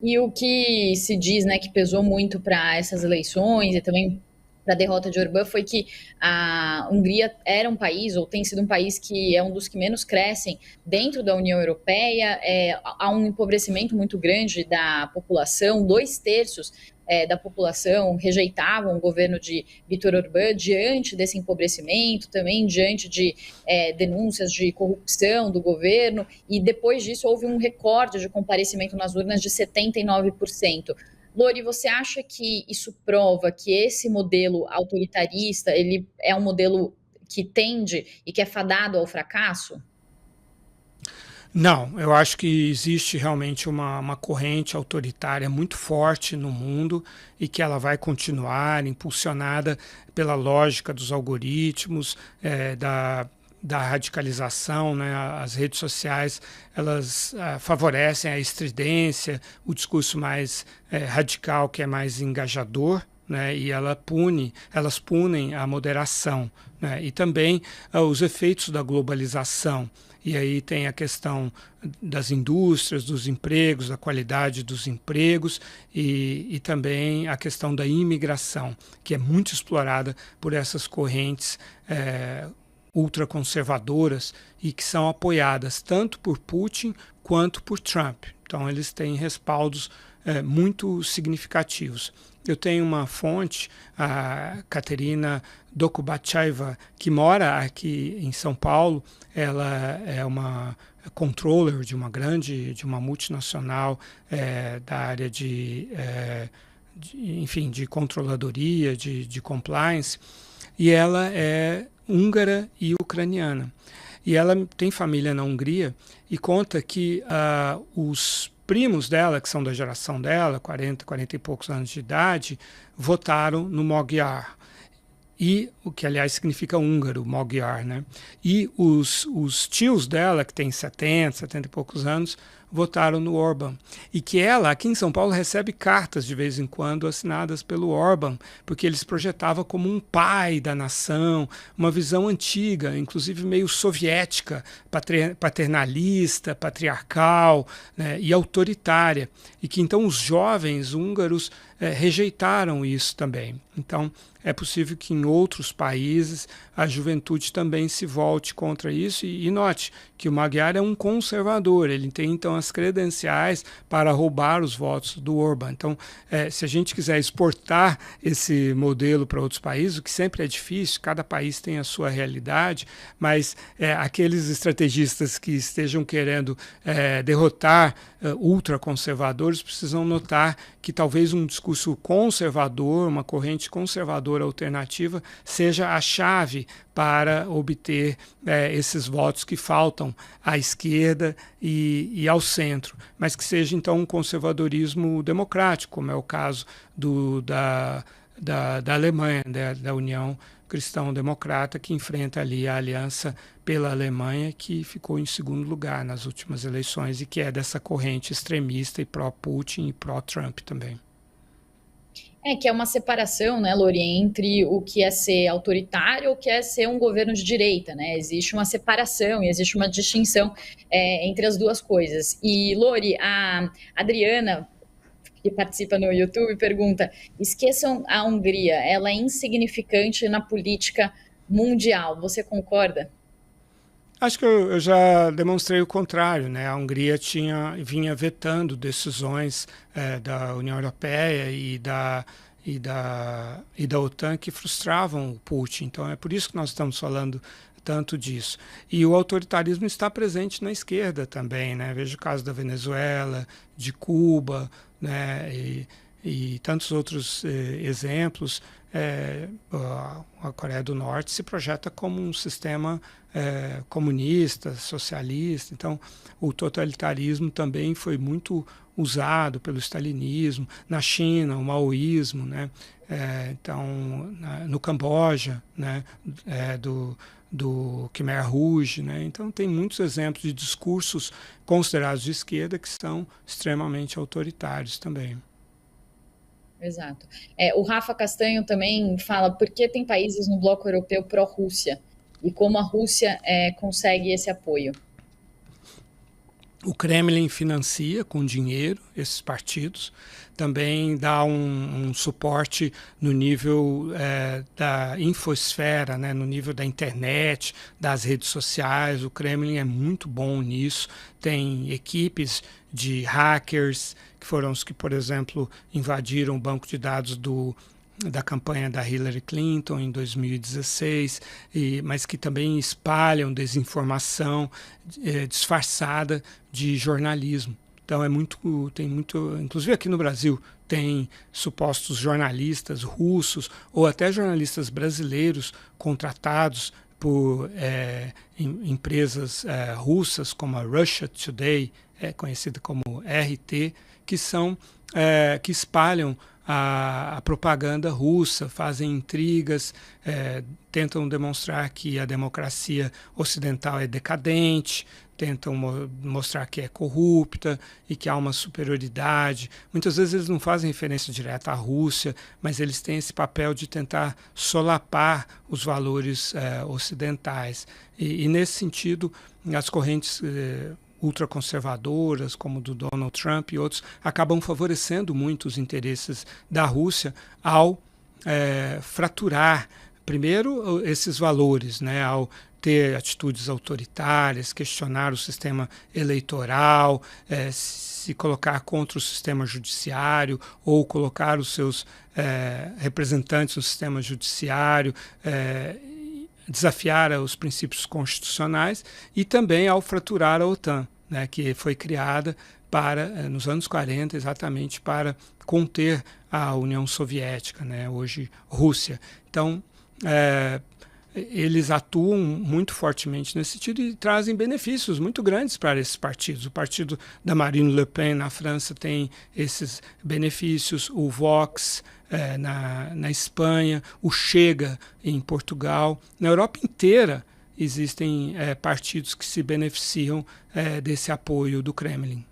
E o que se diz, né, que pesou muito para essas eleições e também para a derrota de Orbán foi que a Hungria era um país, ou tem sido um país que é um dos que menos crescem dentro da União Europeia. Há um empobrecimento muito grande da população, dois terços da população rejeitavam o governo de Viktor Orbán diante desse empobrecimento, também diante de denúncias de corrupção do governo, e depois disso houve um recorde de comparecimento nas urnas de 79%. Lori, você acha que isso prova que esse modelo autoritarista, ele é um modelo que tende e que é fadado ao fracasso? Não, eu acho que existe realmente uma corrente autoritária muito forte no mundo e que ela vai continuar impulsionada pela lógica dos algoritmos, da radicalização, né? As redes sociais elas favorecem a estridência, o discurso mais radical, que é mais engajador, né, e elas punem a moderação, né, e também os efeitos da globalização. E aí tem a questão das indústrias, dos empregos, da qualidade dos empregos e também a questão da imigração, que é muito explorada por essas correntes ultraconservadoras e que são apoiadas tanto por Putin quanto por Trump. Então eles têm respaldos muito significativos. Eu tenho uma fonte, a Katerina Dokubatcheva, que mora aqui em São Paulo. Ela é uma controller de uma multinacional da área enfim, de controladoria, de compliance, e ela é húngara e ucraniana. E ela tem família na Hungria e conta que os primos dela, que são da geração dela, 40 e poucos anos de idade, votaram no Magyar. E o que, aliás, significa húngaro, Magyar, né? E os tios dela, que têm 70 e poucos anos, votaram no Orbán. E que ela, aqui em São Paulo, recebe cartas de vez em quando assinadas pelo Orbán, porque ele se projetava como um pai da nação, uma visão antiga, inclusive meio soviética, paternalista, patriarcal, né, e autoritária. E que então os jovens húngaros rejeitaram isso também. Então, é possível que em outros países a juventude também se volte contra isso. E note que o Magyar é um conservador, ele tem então as credenciais para roubar os votos do Orbán. Então, se a gente quiser exportar esse modelo para outros países, o que sempre é difícil, cada país tem a sua realidade, mas aqueles estrategistas que estejam querendo derrotar ultraconservadores precisam notar que talvez um discurso conservador, uma corrente conservadora alternativa, seja a chave para obter esses votos que faltam à esquerda e ao centro, mas que seja então um conservadorismo democrático, como é o caso da Alemanha, da União Cristão-Democrata, que enfrenta ali a aliança pela Alemanha, que ficou em segundo lugar nas últimas eleições e que é dessa corrente extremista e pró-Putin e pró-Trump também. Que é uma separação, né, Lori, entre o que é ser autoritário ou o que é ser um governo de direita, né? Existe uma separação e existe uma distinção entre as duas coisas. E, Lori, a Adriana, que participa no YouTube, pergunta: esqueçam a Hungria, ela é insignificante na política mundial. Você concorda? Acho que eu já demonstrei o contrário, né? A Hungria vinha vetando decisões da União Europeia e da OTAN que frustravam o Putin. Então é por isso que nós estamos falando tanto disso. E o autoritarismo está presente na esquerda também, né? Veja o caso da Venezuela, de Cuba, né? E tantos outros exemplos. A Coreia do Norte se projeta como um sistema comunista, socialista. Então, o totalitarismo também foi muito usado pelo stalinismo. Na China, o maoísmo, né? Então, no Camboja, né? Do Khmer Rouge, né? Então tem muitos exemplos de discursos considerados de esquerda que são extremamente autoritários também. Exato. O Rafa Castanho também fala por que tem países no bloco europeu pró-Rússia e como a Rússia consegue esse apoio. O Kremlin financia com dinheiro esses partidos, também dá um suporte no nível da infosfera, né, no nível da internet, das redes sociais. O Kremlin é muito bom nisso, tem equipes de hackers, que foram os que, por exemplo, invadiram o banco de dados da campanha da Hillary Clinton em 2016, mas que também espalham desinformação disfarçada de jornalismo. Então tem muito, inclusive aqui no Brasil, tem supostos jornalistas russos ou até jornalistas brasileiros contratados por empresas russas como a Russia Today, conhecida como RT, que espalham a propaganda russa, fazem intrigas, tentam demonstrar que a democracia ocidental é decadente, tentam mostrar que é corrupta e que há uma superioridade. Muitas vezes eles não fazem referência direta à Rússia, mas eles têm esse papel de tentar solapar os valores ocidentais. E nesse sentido, as correntes ultraconservadoras, como do Donald Trump e outros, acabam favorecendo muito os interesses da Rússia ao fraturar, primeiro, esses valores, né, ao ter atitudes autoritárias, questionar o sistema eleitoral, se colocar contra o sistema judiciário ou colocar os seus representantes no sistema judiciário, desafiar os princípios constitucionais, e também ao fraturar a OTAN, né, que foi criada nos anos 40 exatamente para conter a União Soviética, né, hoje Rússia. Então, eles atuam muito fortemente nesse sentido e trazem benefícios muito grandes para esses partidos. O partido da Marine Le Pen na França tem esses benefícios, o Vox na Espanha, o Chega em Portugal. Na Europa inteira existem partidos que se beneficiam desse apoio do Kremlin.